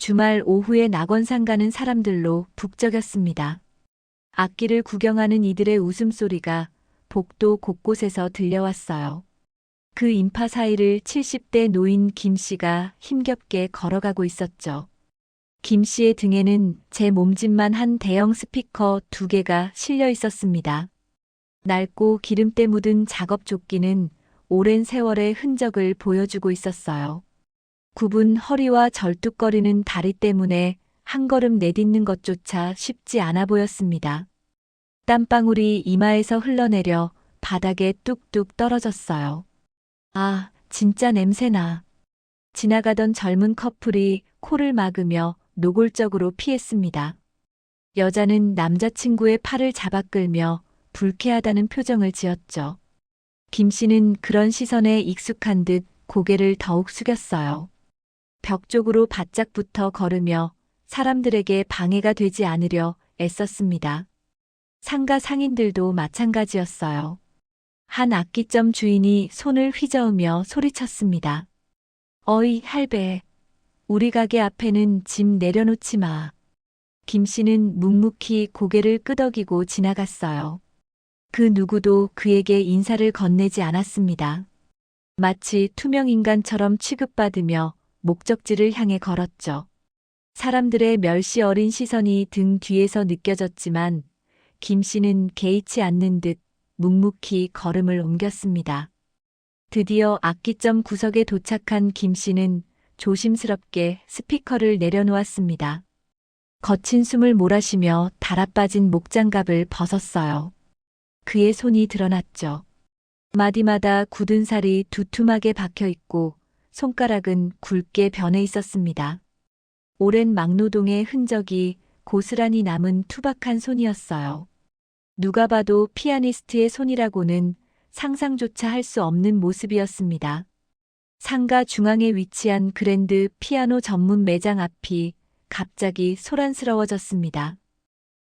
주말 오후에 낙원산 가는 사람들로 북적였습니다. 악기를 구경하는 이들의 웃음소리가 복도 곳곳에서 들려왔어요. 그 인파 사이를 70대 노인 김 씨가 힘겹게 걸어가고 있었죠. 김 씨의 등에는 제 몸집만 한 대형 스피커 2개가 실려 있었습니다. 낡고 기름때 묻은 작업 조끼는 오랜 세월의 흔적을 보여주고 있었어요. 굽은 허리와 절뚝거리는 다리 때문에 한 걸음 내딛는 것조차 쉽지 않아 보였습니다. 땀방울이 이마에서 흘러내려 바닥에 뚝뚝 떨어졌어요. 아, 진짜 냄새나. 지나가던 젊은 커플이 코를 막으며 노골적으로 피했습니다. 여자는 남자친구의 팔을 잡아 끌며 불쾌하다는 표정을 지었죠. 김 씨는 그런 시선에 익숙한 듯 고개를 더욱 숙였어요. 벽 쪽으로 바짝 붙어 걸으며 사람들에게 방해가 되지 않으려 애썼습니다. 상가 상인들도 마찬가지였어요. 한 악기점 주인이 손을 휘저으며 소리쳤습니다. 어이, 할배. 우리 가게 앞에는 짐 내려놓지 마. 김 씨는 묵묵히 고개를 끄덕이고 지나갔어요. 그 누구도 그에게 인사를 건네지 않았습니다. 마치 투명인간처럼 취급받으며 목적지를 향해 걸었죠. 사람들의 멸시 어린 시선이 등 뒤에서 느껴졌지만 김 씨는 개의치 않는 듯 묵묵히 걸음을 옮겼습니다. 드디어 악기점 구석에 도착한 김 씨는 조심스럽게 스피커를 내려놓았습니다. 거친 숨을 몰아쉬며 달아빠진 목장갑을 벗었어요. 그의 손이 드러났죠. 마디마다 굳은 살이 두툼하게 박혀 있고 손가락은 굵게 변해 있었습니다. 오랜 막노동의 흔적이 고스란히 남은 투박한 손이었어요. 누가 봐도 피아니스트의 손이라고는 상상조차 할 수 없는 모습이었습니다. 상가 중앙에 위치한 그랜드 피아노 전문 매장 앞이 갑자기 소란스러워졌습니다.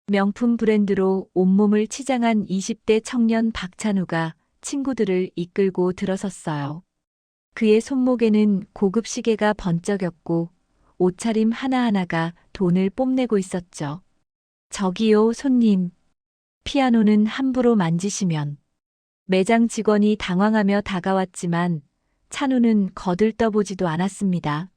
명품 브랜드로 온몸을 치장한 20대 청년 박찬우가 친구들을 이끌고 들어섰어요. 그의 손목에는 고급 시계가 번쩍였고 옷차림 하나하나가 돈을 뽐내고 있었죠. 저기요, 손님. 피아노는 함부로 만지시면. 매장 직원이 당황하며 다가왔지만 찬우는 거들떠보지도 않았습니다.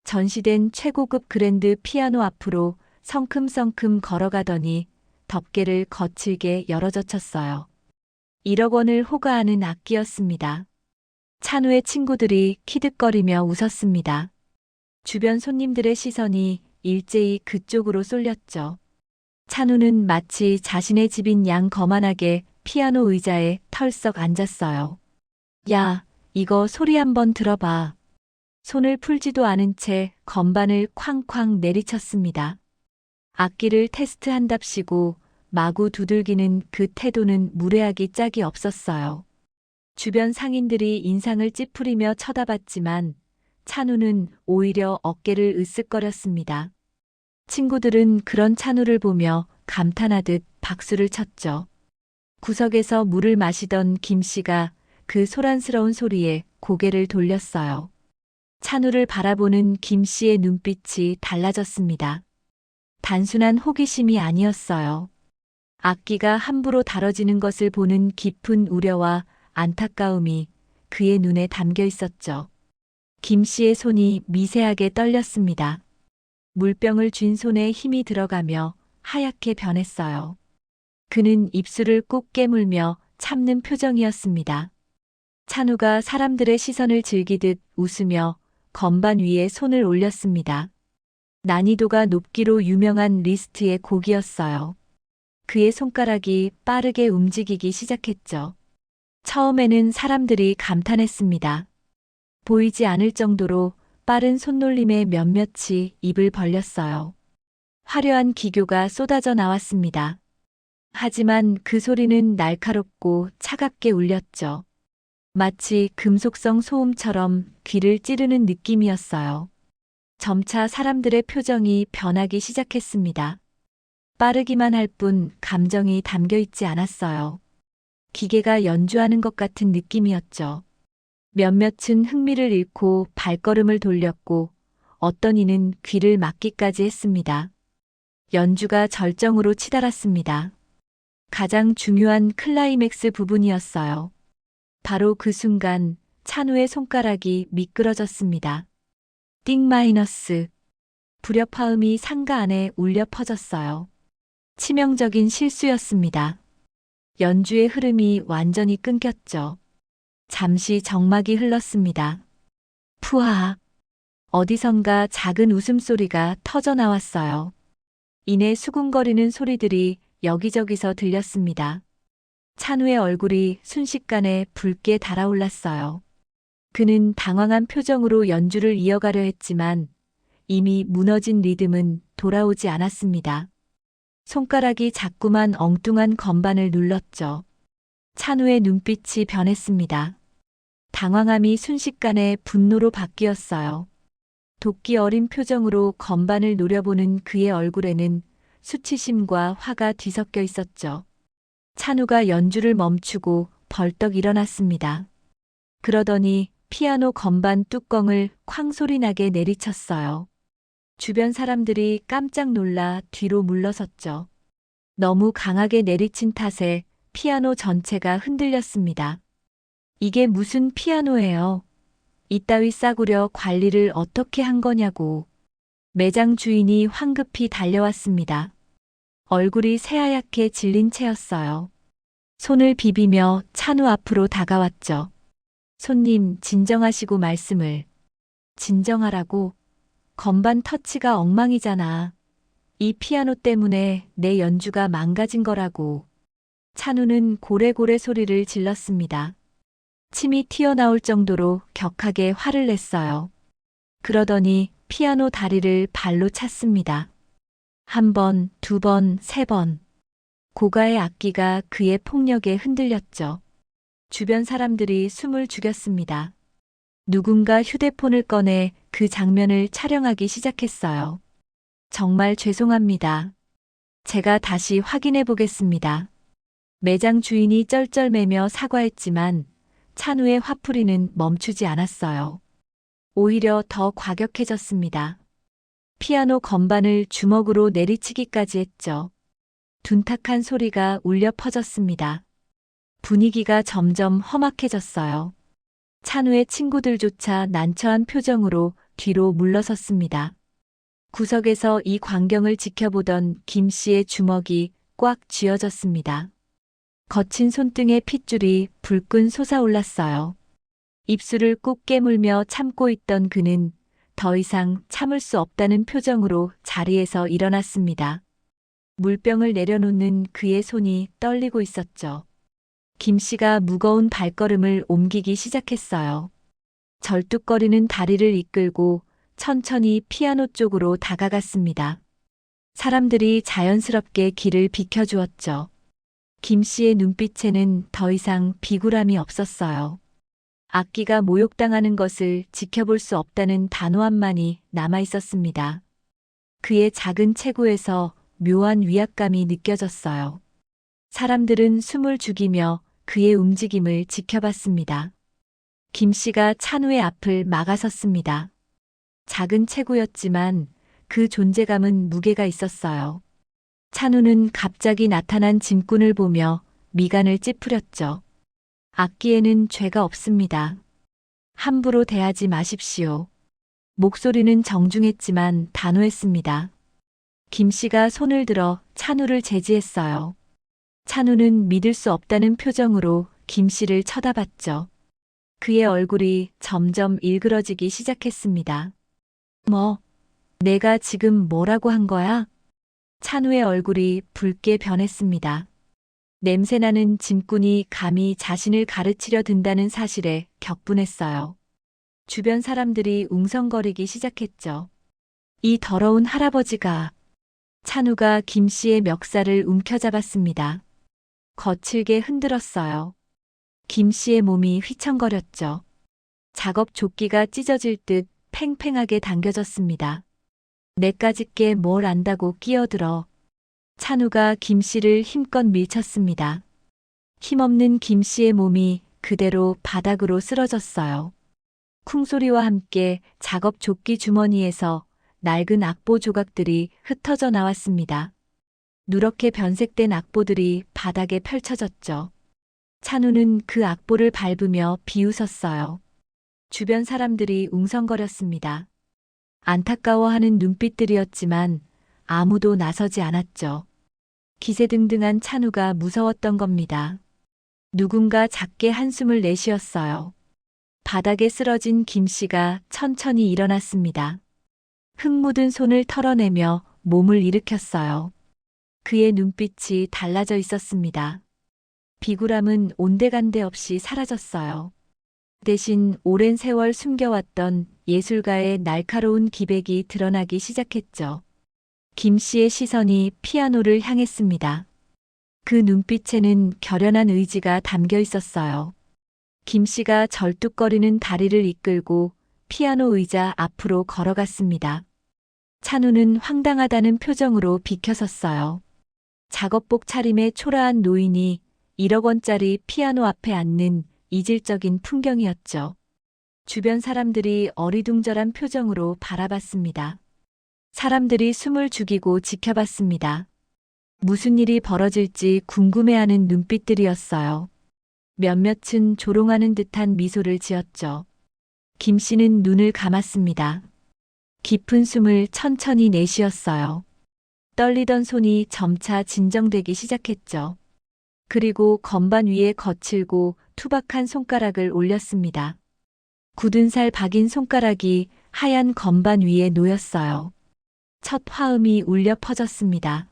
전시된 최고급 그랜드 피아노 앞으로 성큼성큼 걸어가더니 덮개를 거칠게 열어젖혔어요. 1억 원을 호가하는 악기였습니다. 찬우의 친구들이 키득거리며 웃었습니다. 주변 손님들의 시선이 일제히 그쪽으로 쏠렸죠. 찬우는 마치 자신의 집인 양 거만하게 피아노 의자에 털썩 앉았어요. 야, 이거 소리 한번 들어봐. 손을 풀지도 않은 채 건반을 쾅쾅 내리쳤습니다. 악기를 테스트한답시고 마구 두들기는 그 태도는 무례하기 짝이 없었어요. 주변 상인들이 인상을 찌푸리며 쳐다봤지만 찬우는 오히려 어깨를 으쓱거렸습니다. 친구들은 그런 찬우를 보며 감탄하듯 박수를 쳤죠. 구석에서 물을 마시던 김 씨가 그 소란스러운 소리에 고개를 돌렸어요. 찬우를 바라보는 김 씨의 눈빛이 달라졌습니다. 단순한 호기심이 아니었어요. 악기가 함부로 다뤄지는 것을 보는 깊은 우려와 안타까움이 그의 눈에 담겨 있었죠. 김 씨의 손이 미세하게 떨렸습니다. 물병을 쥔 손에 힘이 들어가며 하얗게 변했어요. 그는 입술을 꾹 깨물며 참는 표정이었습니다. 찬우가 사람들의 시선을 즐기듯 웃으며 건반 위에 손을 올렸습니다. 난이도가 높기로 유명한 리스트의 곡이었어요. 그의 손가락이 빠르게 움직이기 시작했죠. 처음에는 사람들이 감탄했습니다. 보이지 않을 정도로 빠른 손놀림에 몇몇이 입을 벌렸어요. 화려한 기교가 쏟아져 나왔습니다. 하지만 그 소리는 날카롭고 차갑게 울렸죠. 마치 금속성 소음처럼 귀를 찌르는 느낌이었어요. 점차 사람들의 표정이 변하기 시작했습니다. 빠르기만 할 뿐 감정이 담겨 있지 않았어요. 기계가 연주하는 것 같은 느낌이었죠. 몇몇은 흥미를 잃고 발걸음을 돌렸고 어떤 이는 귀를 막기까지 했습니다. 연주가 절정으로 치달았습니다. 가장 중요한 클라이맥스 부분이었어요. 바로 그 순간 찬우의 손가락이 미끄러졌습니다. 띵 마이너스. 불협화음이 상가 안에 울려 퍼졌어요. 치명적인 실수였습니다. 연주의 흐름이 완전히 끊겼죠. 잠시 정막이 흘렀습니다. 푸하. 어디선가 작은 웃음소리가 터져 나왔어요. 이내 수군거리는 소리들이 여기저기서 들렸습니다. 찬우의 얼굴이 순식간에 붉게 달아올랐어요. 그는 당황한 표정으로 연주를 이어가려 했지만 이미 무너진 리듬은 돌아오지 않았습니다. 손가락이 자꾸만 엉뚱한 건반을 눌렀죠. 찬우의 눈빛이 변했습니다. 당황함이 순식간에 분노로 바뀌었어요. 도끼 어린 표정으로 건반을 노려보는 그의 얼굴에는 수치심과 화가 뒤섞여 있었죠. 찬우가 연주를 멈추고 벌떡 일어났습니다. 그러더니 피아노 건반 뚜껑을 쾅 소리나게 내리쳤어요. 주변 사람들이 깜짝 놀라 뒤로 물러섰죠. 너무 강하게 내리친 탓에 피아노 전체가 흔들렸습니다. 이게 무슨 피아노예요? 이따위 싸구려 관리를 어떻게 한 거냐고. 매장 주인이 황급히 달려왔습니다. 얼굴이 새하얗게 질린 채였어요. 손을 비비며 찬우 앞으로 다가왔죠. 손님, 진정하시고 말씀을. 진정하라고? 건반 터치가 엉망이잖아. 이 피아노 때문에 내 연주가 망가진 거라고. 찬우는 고래고래 소리를 질렀습니다. 침이 튀어나올 정도로 격하게 화를 냈어요. 그러더니 피아노 다리를 발로 찼습니다. 한 번, 두 번, 세 번. 고가의 악기가 그의 폭력에 흔들렸죠. 주변 사람들이 숨을 죽였습니다. 누군가 휴대폰을 꺼내 그 장면을 촬영하기 시작했어요. 정말 죄송합니다. 제가 다시 확인해 보겠습니다. 매장 주인이 쩔쩔매며 사과했지만 찬우의 화풀이는 멈추지 않았어요. 오히려 더 과격해졌습니다. 피아노 건반을 주먹으로 내리치기까지 했죠. 둔탁한 소리가 울려 퍼졌습니다. 분위기가 점점 험악해졌어요. 찬우의 친구들조차 난처한 표정으로 뒤로 물러섰습니다. 구석에서 이 광경을 지켜보던 김 씨의 주먹이 꽉 쥐어졌습니다. 거친 손등에 핏줄이 불끈 솟아올랐어요. 입술을 꾹 깨물며 참고 있던 그는 더 이상 참을 수 없다는 표정으로 자리에서 일어났습니다. 물병을 내려놓는 그의 손이 떨리고 있었죠. 김 씨가 무거운 발걸음을 옮기기 시작했어요. 절뚝거리는 다리를 이끌고 천천히 피아노 쪽으로 다가갔습니다. 사람들이 자연스럽게 길을 비켜주었죠. 김 씨의 눈빛에는 더 이상 비굴함이 없었어요. 악기가 모욕당하는 것을 지켜볼 수 없다는 단호함만이 남아 있었습니다. 그의 작은 체구에서 묘한 위압감이 느껴졌어요. 사람들은 숨을 죽이며 그의 움직임을 지켜봤습니다. 김 씨가 찬우의 앞을 막아섰습니다. 작은 체구였지만 그 존재감은 무게가 있었어요. 찬우는 갑자기 나타난 짐꾼을 보며 미간을 찌푸렸죠. 악기에는 죄가 없습니다. 함부로 대하지 마십시오. 목소리는 정중했지만 단호했습니다. 김 씨가 손을 들어 찬우를 제지했어요. 찬우는 믿을 수 없다는 표정으로 김 씨를 쳐다봤죠. 그의 얼굴이 점점 일그러지기 시작했습니다. 뭐, 내가 지금 뭐라고 한 거야? 찬우의 얼굴이 붉게 변했습니다. 냄새나는 짐꾼이 감히 자신을 가르치려 든다는 사실에 격분했어요. 주변 사람들이 웅성거리기 시작했죠. 이 더러운 할아버지가. 찬우가 김 씨의 멱살을 움켜잡았습니다. 거칠게 흔들었어요. 김 씨의 몸이 휘청거렸죠. 작업 조끼가 찢어질 듯 팽팽하게 당겨졌습니다. 내까짓 게 뭘 안다고 끼어들어. 찬우가 김 씨를 힘껏 밀쳤습니다. 힘없는 김 씨의 몸이 그대로 바닥으로 쓰러졌어요. 쿵소리와 함께 작업 조끼 주머니에서 낡은 악보 조각들이 흩어져 나왔습니다. 누렇게 변색된 악보들이 바닥에 펼쳐졌죠. 찬우는 그 악보를 밟으며 비웃었어요. 주변 사람들이 웅성거렸습니다. 안타까워하는 눈빛들이었지만 아무도 나서지 않았죠. 기세등등한 찬우가 무서웠던 겁니다. 누군가 작게 한숨을 내쉬었어요. 바닥에 쓰러진 김 씨가 천천히 일어났습니다. 흙 묻은 손을 털어내며 몸을 일으켰어요. 그의 눈빛이 달라져 있었습니다. 비굴함은 온데간데 없이 사라졌어요. 대신 오랜 세월 숨겨왔던 예술가의 날카로운 기백이 드러나기 시작했죠. 김 씨의 시선이 피아노를 향했습니다. 그 눈빛에는 결연한 의지가 담겨 있었어요. 김 씨가 절뚝거리는 다리를 이끌고 피아노 의자 앞으로 걸어갔습니다. 찬우는 황당하다는 표정으로 비켜섰어요. 작업복 차림의 초라한 노인이 1억 원짜리 피아노 앞에 앉는 이질적인 풍경이었죠. 주변 사람들이 어리둥절한 표정으로 바라봤습니다. 사람들이 숨을 죽이고 지켜봤습니다. 무슨 일이 벌어질지 궁금해하는 눈빛들이었어요. 몇몇은 조롱하는 듯한 미소를 지었죠. 김 씨는 눈을 감았습니다. 깊은 숨을 천천히 내쉬었어요. 떨리던 손이 점차 진정되기 시작했죠. 그리고 건반 위에 거칠고 투박한 손가락을 올렸습니다. 굳은 살 박인 손가락이 하얀 건반 위에 놓였어요. 첫 화음이 울려 퍼졌습니다.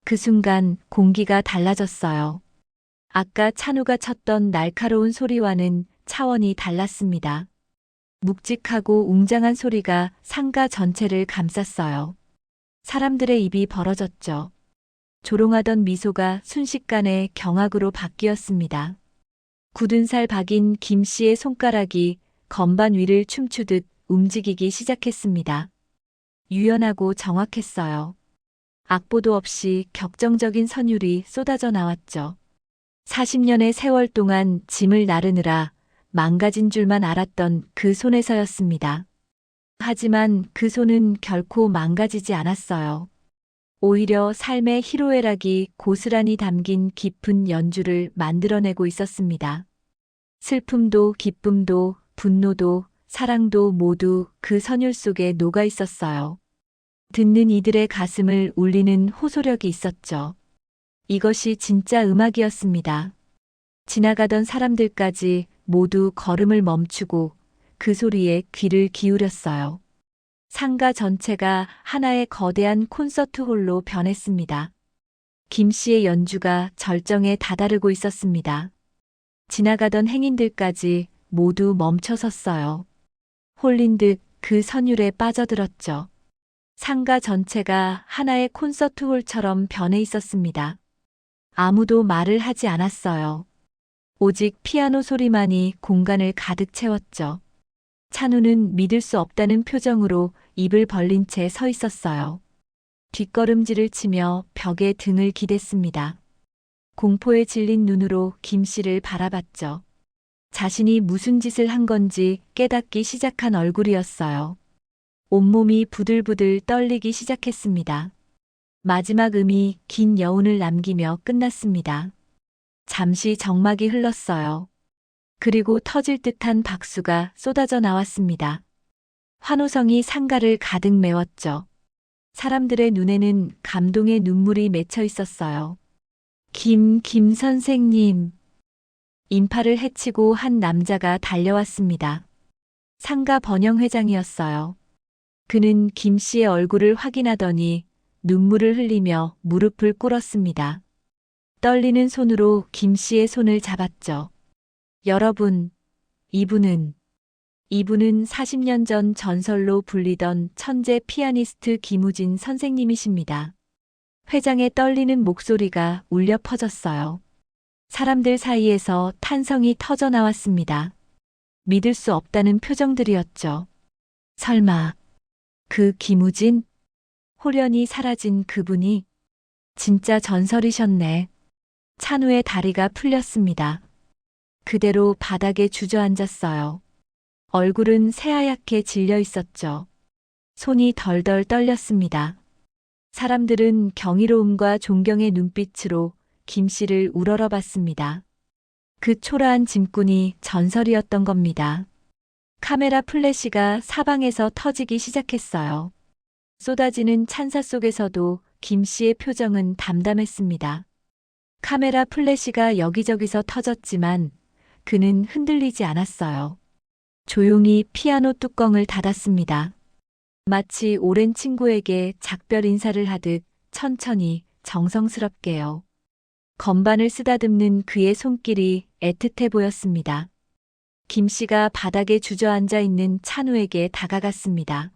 그 순간 공기가 달라졌어요. 아까 찬우가 쳤던 날카로운 소리와는 차원이 달랐습니다. 묵직하고 웅장한 소리가 상가 전체를 감쌌어요. 사람들의 입이 벌어졌죠. 조롱하던 미소가 순식간에 경악으로 바뀌었습니다. 굳은 살 박인 김 씨의 손가락이 건반 위를 춤추듯 움직이기 시작했습니다. 유연하고 정확했어요. 악보도 없이 격정적인 선율이 쏟아져 나왔죠. 40년의 세월 동안 짐을 나르느라 망가진 줄만 알았던 그 손에서였습니다. 하지만 그 손은 결코 망가지지 않았어요. 오히려 삶의 희로애락이 고스란히 담긴 깊은 연주를 만들어내고 있었습니다. 슬픔도 기쁨도 분노도 사랑도 모두 그 선율 속에 녹아 있었어요. 듣는 이들의 가슴을 울리는 호소력이 있었죠. 이것이 진짜 음악이었습니다. 지나가던 사람들까지 모두 걸음을 멈추고 그 소리에 귀를 기울였어요. 상가 전체가 하나의 거대한 콘서트 홀로 변했습니다. 김 씨의 연주가 절정에 다다르고 있었습니다. 지나가던 행인들까지 모두 멈춰섰어요. 홀린 듯 그 선율에 빠져들었죠. 상가 전체가 하나의 콘서트 홀처럼 변해 있었습니다. 아무도 말을 하지 않았어요. 오직 피아노 소리만이 공간을 가득 채웠죠. 찬우는 믿을 수 없다는 표정으로 입을 벌린 채 서 있었어요. 뒷걸음질을 치며 벽에 등을 기댔습니다. 공포에 질린 눈으로 김 씨를 바라봤죠. 자신이 무슨 짓을 한 건지 깨닫기 시작한 얼굴이었어요. 온몸이 부들부들 떨리기 시작했습니다. 마지막 음이 긴 여운을 남기며 끝났습니다. 잠시 정막이 흘렀어요. 그리고 터질 듯한 박수가 쏟아져 나왔습니다. 환호성이 상가를 가득 메웠죠. 사람들의 눈에는 감동의 눈물이 맺혀 있었어요. 김 선생님. 인파를 헤치고 한 남자가 달려왔습니다. 상가 번영 회장이었어요. 그는 김 씨의 얼굴을 확인하더니 눈물을 흘리며 무릎을 꿇었습니다. 떨리는 손으로 김 씨의 손을 잡았죠. 여러분, 이분은 40년 전 전설로 불리던 천재 피아니스트 김우진 선생님이십니다. 회장의 떨리는 목소리가 울려 퍼졌어요. 사람들 사이에서 탄성이 터져 나왔습니다. 믿을 수 없다는 표정들이었죠. 설마, 그 김우진? 호련히 사라진 그분이 진짜 전설이셨네. 찬우의 다리가 풀렸습니다. 그대로 바닥에 주저앉았어요. 얼굴은 새하얗게 질려 있었죠. 손이 덜덜 떨렸습니다. 사람들은 경이로움과 존경의 눈빛으로 김 씨를 우러러봤습니다. 그 초라한 짐꾼이 전설이었던 겁니다. 카메라 플래시가 사방에서 터지기 시작했어요. 쏟아지는 찬사 속에서도 김 씨의 표정은 담담했습니다. 카메라 플래시가 여기저기서 터졌지만 그는 흔들리지 않았어요. 조용히 피아노 뚜껑을 닫았습니다. 마치 오랜 친구에게 작별 인사를 하듯 천천히 정성스럽게요. 건반을 쓰다듬는 그의 손길이 애틋해 보였습니다. 김 씨가 바닥에 주저앉아 있는 찬우에게 다가갔습니다.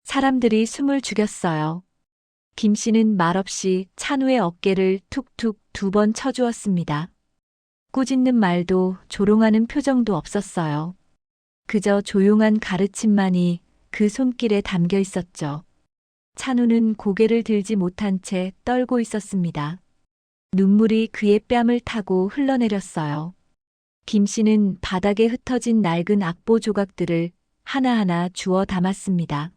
사람들이 숨을 죽였어요. 김 씨는 말없이 찬우의 어깨를 툭툭 2번 쳐주었습니다. 꾸짖는 말도 조롱하는 표정도 없었어요. 그저 조용한 가르침만이 그 손길에 담겨 있었죠. 찬우는 고개를 들지 못한 채 떨고 있었습니다. 눈물이 그의 뺨을 타고 흘러내렸어요. 김 씨는 바닥에 흩어진 낡은 악보 조각들을 하나하나 주워 담았습니다.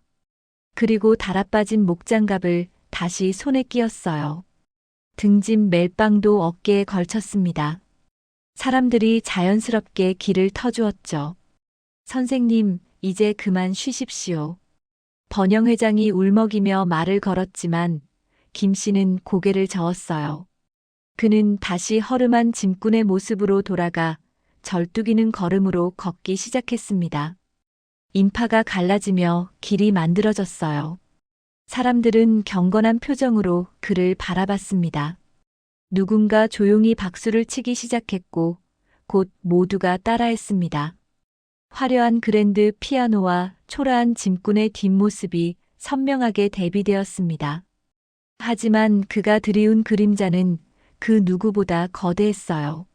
그리고 달아빠진 목장갑을 다시 손에 끼웠어요. 등짐 멜빵도 어깨에 걸쳤습니다. 사람들이 자연스럽게 길을 터주었죠. 선생님, 이제 그만 쉬십시오. 번영 회장이 울먹이며 말을 걸었지만 김 씨는 고개를 저었어요. 그는 다시 허름한 짐꾼의 모습으로 돌아가 절뚝이는 걸음으로 걷기 시작했습니다. 인파가 갈라지며 길이 만들어졌어요. 사람들은 경건한 표정으로 그를 바라봤습니다. 누군가 조용히 박수를 치기 시작했고 곧 모두가 따라했습니다. 화려한 그랜드 피아노와 초라한 짐꾼의 뒷모습이 선명하게 대비되었습니다. 하지만 그가 들이운 그림자는 그 누구보다 거대했어요.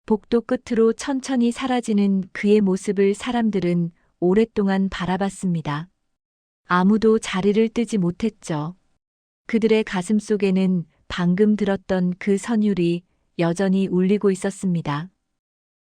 복도 끝으로 천천히 사라지는 그의 모습을 사람들은 오랫동안 바라봤습니다. 아무도 자리를 뜨지 못했죠. 그들의 가슴 속에는 방금 들었던 그 선율이 여전히 울리고 있었습니다.